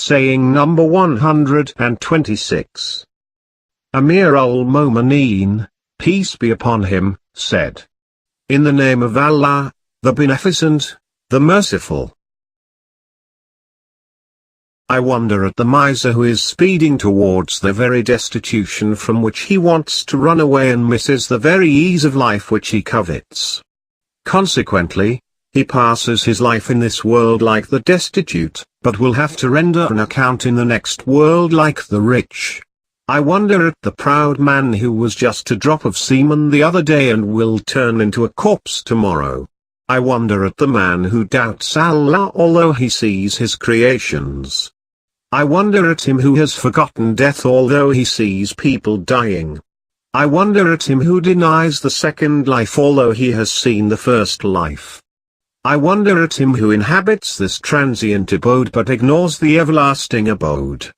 Saying number 126. Amir al-Momineen, peace be upon him, said. In the name of Allah, the Beneficent, the Merciful. I wonder at the miser who is speeding towards the very destitution from which he wants to run away and misses the very ease of life which he covets. Consequently, he passes his life in this world like the destitute, but will have to render an account in the next world like the rich. I wonder at the proud man who was just a drop of semen the other day and will turn into a corpse tomorrow. I wonder at the man who doubts Allah although he sees his creations. I wonder at him who has forgotten death although he sees people dying. I wonder at him who denies the second life although he has seen the first life. I wonder at him who inhabits this transient abode but ignores the everlasting abode.